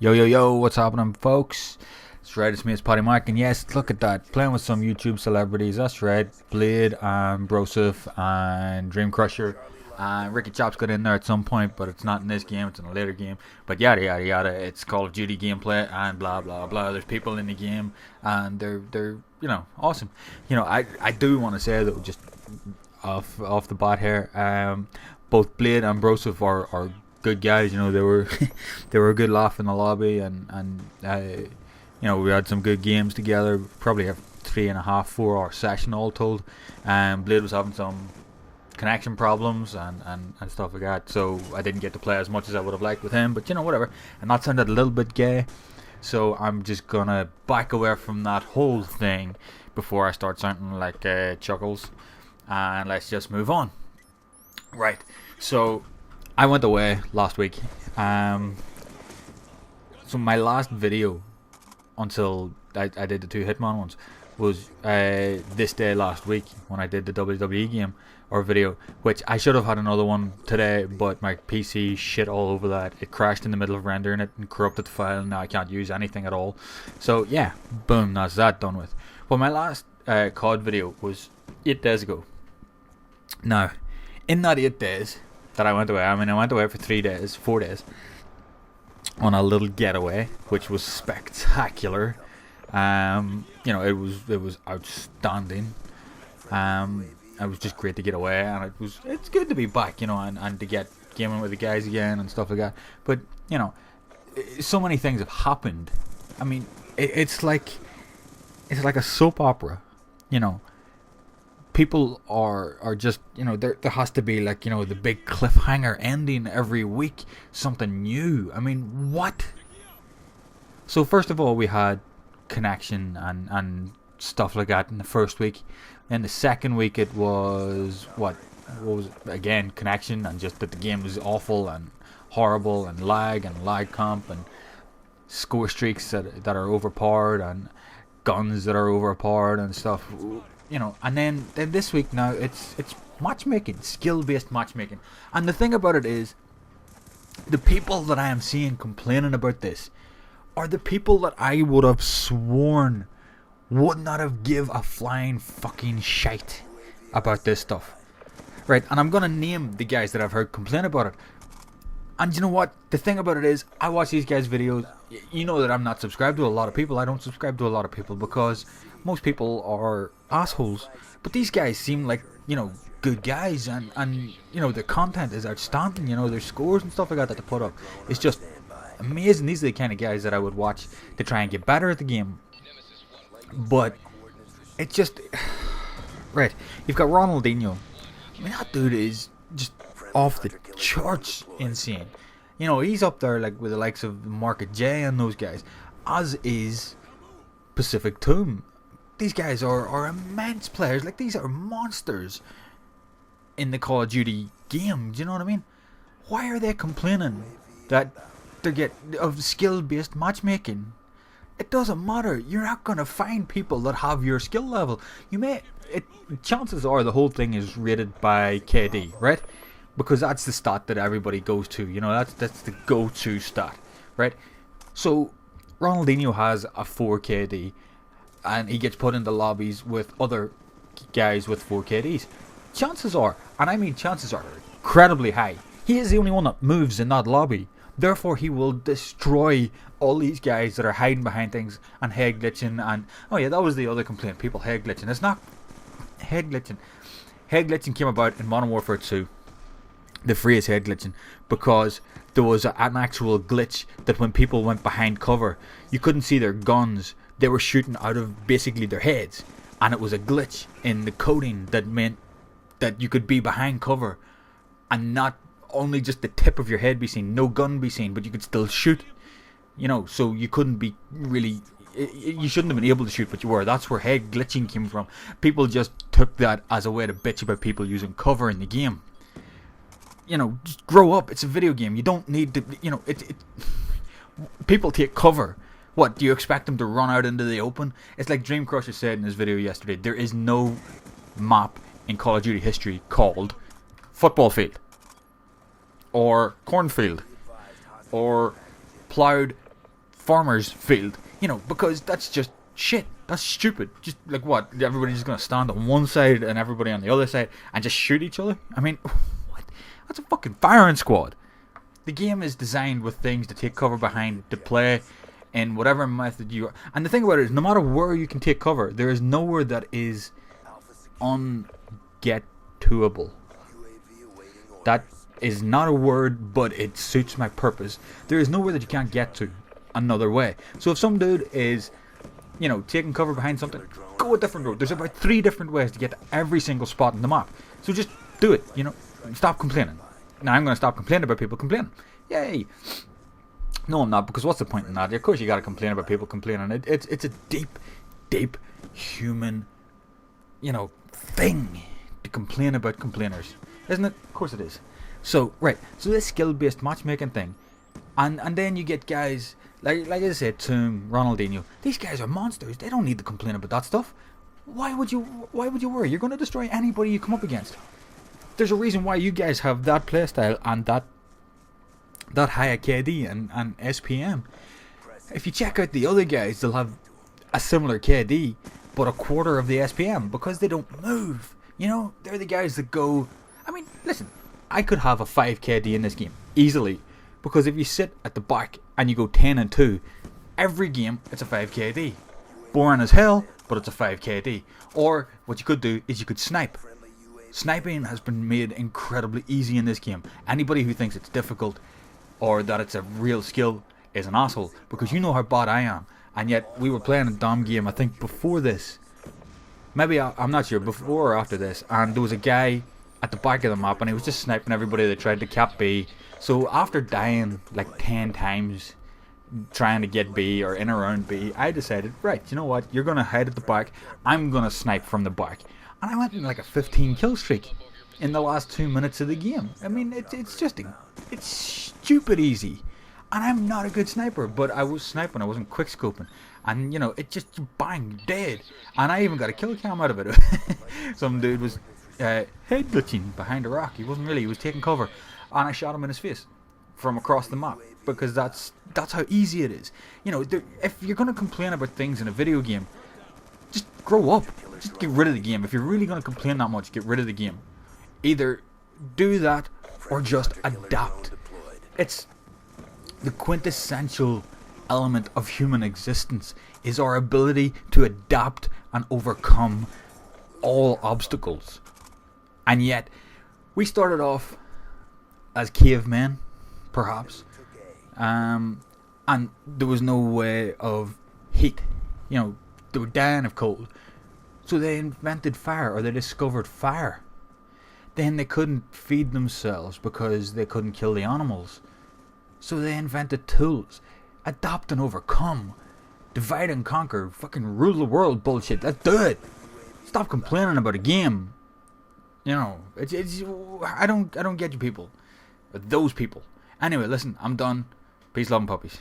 Yo, yo, yo, what's happening, folks? That's right, it's me, it's Paddy Mike, and yes, look at that, playing with some YouTube celebrities, that's right, Blade and Broseph and Dream Crusher, and Ricky Chop's got in there at some point, but it's not in this game, it's in a later game, but yada yada yada, it's Call of Duty gameplay, and blah blah blah, there's people in the game, and they're awesome. I do want to say, though, just off the bat here, both Blade and Broseph are good guys. They were they were a good laugh in the lobby, and we had some good games together. Probably a 3.5, 4 hour session all told. Blade was having some connection problems and stuff like that, so I didn't get to play as much as I would have liked with him, but whatever. And that sounded a little bit gay, so I'm just gonna back away from that whole thing before I start sounding like Chuckles, and let's just move on. Right, so I went away last week. So my last video until I did the 2 Hitman ones was this day last week when I did the WWE game or video, which I should have had another one today, but my PC shit all over that. It crashed in the middle of rendering it and corrupted the file, and now I can't use anything at all. So yeah, boom, that's that done with. Well, my last COD video was 8 days ago. Now, in that 8 days that I went away, I went away for 4 days on a little getaway, which was spectacular. It was outstanding. It was just great to get away, and it's good to be back, and to get gaming with the guys again and stuff like that. But so many things have happened. I mean, it's like a soap opera, People are just, there has to be the big cliffhanger ending every week, something new. I mean, what? So first of all, we had connection and stuff like that in the first week. In the second week, it was what was it? Again, connection, and just that the game was awful and horrible, and lag comp and score streaks that are overpowered, and guns that are overpowered and stuff. And then this week now it's matchmaking, skill-based matchmaking. And the thing about it is, the people that I am seeing complaining about this are the people that I would have sworn would not have give a flying fucking shite about this stuff. Right, and I'm gonna name the guys that I've heard complain about it. And you know what? The thing about it is, I watch these guys' videos. You know that I'm not subscribed to a lot of people. I don't subscribe to a lot of people because most people are assholes. But these guys seem like, good guys, and their content is outstanding. Their scores and stuff like that they put up. It's just amazing. These are the kind of guys that I would watch to try and get better at the game. But it's just right. You've got Ronaldinho. I mean, that dude is just off the charts insane. He's up there with the likes of Market J and those guys, as is Pacific Tomb. These guys are immense players. These are monsters in the Call of Duty game. Do you know what I mean? Why are they complaining that they get of skill-based matchmaking? It doesn't matter. You're not gonna find people that have your skill level. Chances are the whole thing is rated by KD, right? Because that's the stat that everybody goes to. That's the go-to stat, right? So Ronaldinho has a 4KD, and he gets put into lobbies with other guys with 4KDs. Chances are, and I mean chances are incredibly high, he is the only one that moves in that lobby. Therefore, he will destroy all these guys that are hiding behind things and head glitching. And oh yeah, that was the other complaint. People head glitching. It's not head glitching. Head glitching came about in Modern Warfare 2. The phrase head glitching, because there was an actual glitch that when people went behind cover, you couldn't see their guns. They were shooting out of basically their heads, and it was a glitch in the coding that meant that you could be behind cover and not only just the tip of your head be seen, no gun be seen, but you could still shoot. So you couldn't be really. You shouldn't have been able to shoot, but you were. That's where head glitching came from. People just took that as a way to bitch about people using cover in the game. Just grow up. It's a video game. You don't need to, people take cover. What, do you expect them to run out into the open? It's like Dream Crusher said in his video yesterday. There is no map in Call of Duty history called football field, or cornfield, or ploughed farmer's field, you know, because that's just shit. That's stupid. Just like what? Everybody's just gonna stand on one side and everybody on the other side and just shoot each other? I mean, what? That's a fucking firing squad. The game is designed with things to take cover behind, to play in whatever method you are. And the thing about it is, no matter where you can take cover, there is nowhere that is unget-toable. That is not a word, but it suits my purpose. There is nowhere that you can't get to another way. So if some dude is, you know, taking cover behind something, go a different road. There's about 3 different ways to get to every single spot in the map. So just do it, you know. Stop complaining. Now I'm going to stop complaining about people complaining. Yay! No, I'm not, because what's the point in that? Of course you got to complain about people complaining. It's a deep human, you know, thing to complain about complainers, isn't it? Of course it is. So right, so this skill-based matchmaking thing, and then you get guys like I said, Tomb, Ronaldinho. These guys are monsters. They don't need to complain about that stuff. Why would you worry? You're going to destroy anybody you come up against. There's a reason why you guys have that playstyle and that higher KD and SPM. If you check out the other guys, they'll have a similar KD, but a quarter of the SPM, because they don't move. You know, they're the guys that go... I mean, listen, I could have a 5 KD in this game, easily, because if you sit at the back and you go 10 and 2, every game it's a 5 KD. Boring as hell, but it's a 5 KD. Or, what you could do is you could snipe. Sniping has been made incredibly easy in this game. Anybody who thinks it's difficult or that it's a real skill is an asshole, because you know how bad I am. And yet we were playing a Dom game, I think before this, maybe I'm not sure, before or after this, and there was a guy at the back of the map and he was just sniping everybody that tried to cap B. So after dying like 10 times trying to get B or in around B, I decided, right, you know what, you're going to hide at the back, I'm going to snipe from the back. And I went in like a 15 kill streak in the last 2 minutes of the game. I mean, it's stupid easy. And I'm not a good sniper, but I was sniping, I wasn't quick scoping. And you know, it just bang, dead. And I even got a kill cam out of it. Some dude was head glitching behind a rock. He wasn't really, he was taking cover. And I shot him in his face from across the map, because that's how easy it is. You know, if you're going to complain about things in a video game, just grow up. Just get rid of the game. If you're really going to complain that much, get rid of the game. Either do that or just adapt. It's the quintessential element of human existence, is our ability to adapt and overcome all obstacles. And yet, we started off as cavemen, perhaps, and there was no way of heat. You know, they were dying of cold. So they invented fire, or they discovered fire. Then they couldn't feed themselves because they couldn't kill the animals. So they invented tools. Adapt and overcome. Divide and conquer. Fucking rule the world bullshit. Let's do it. Stop complaining about a game. You know, I don't get you people. Those people. Anyway, listen, I'm done. Peace, love, and puppies.